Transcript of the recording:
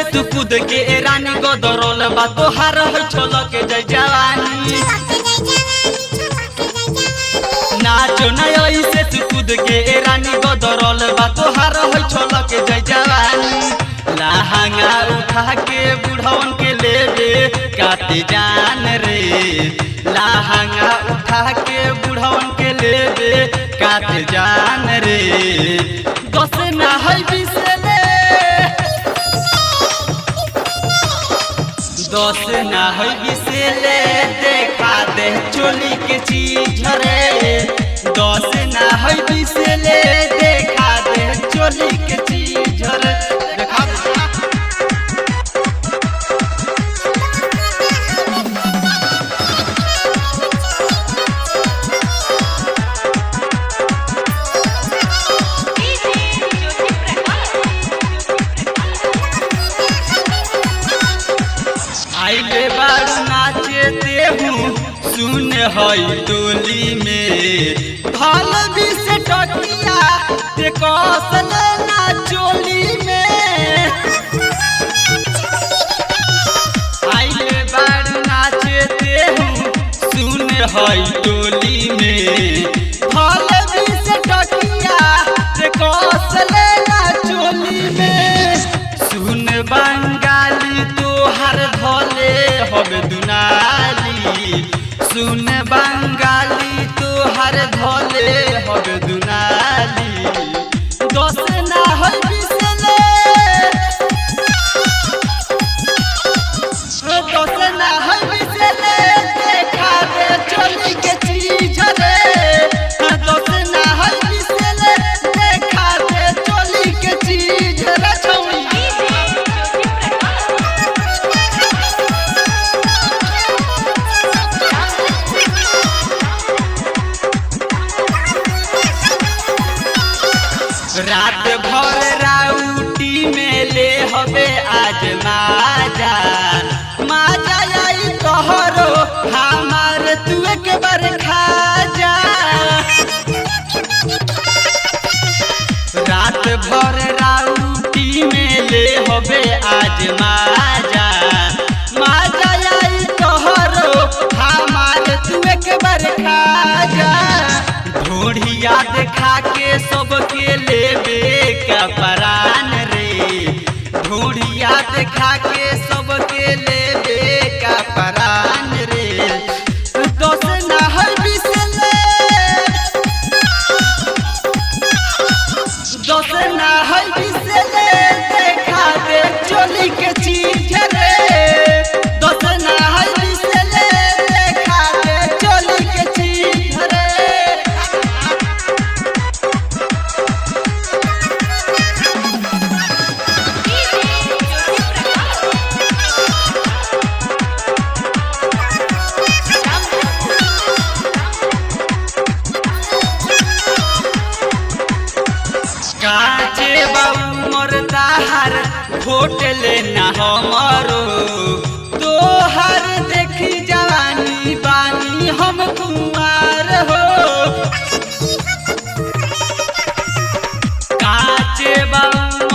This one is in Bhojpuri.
ऐसे तू कूद के रानी गदरल बा तोहार है छलक जय जवानी नाचो ना ऐसे तू कूद के रानी गदरल बा तोहार है छलक जय जवानी लहंगा उठा के बुढ़वन के लेबे काते जान रे लहंगा उठा के बुढ़वन के लेबे काते जान रे दस ना है बिसले दस ना है बिसले देखा दे चोली के चीज रे दस ना है बिसले देखा दे चोली के चीज रे देखा आइले बारू नाचे देहूँ सुन हई टोली में भल भी से टकिया ते कौशल ना चोली में आइले बारू नाचे देहूँ सुन हई टोली में भल भी से टकिया ते कौशल ना चोली में सुन बंगाली तोहर धले हवे दुनाली सुन बंगाली तोहर धले हवे दुनाली दस ना है बिसले दस ना है बिसले देखा दे चोली के चीज रे दस ना है बिसले देखा दे चोली के चीज रे छौरी रात भर राउटी में ले हवे आज माजा माजा आई तोहरो हमार तू एक बार खा जा रात भर राउटी में ले हवे आज माजा माजा आई तोहरो हमार तू एक बार खा जा ढोढ़िया देखा के सबके लेबे का परान रे ढोढ़िया देखा के सबके लेबे का परान रे दस ना है बिसले दस ना है बिसले देखा दे चोली के चीज रे दस ना है बिसले देखा दे चोली के चीज रे काचे बाबू मरदार घोट लेना हमारो तोहर देखी जवानी बानी हम कुमार हो काचे बाबू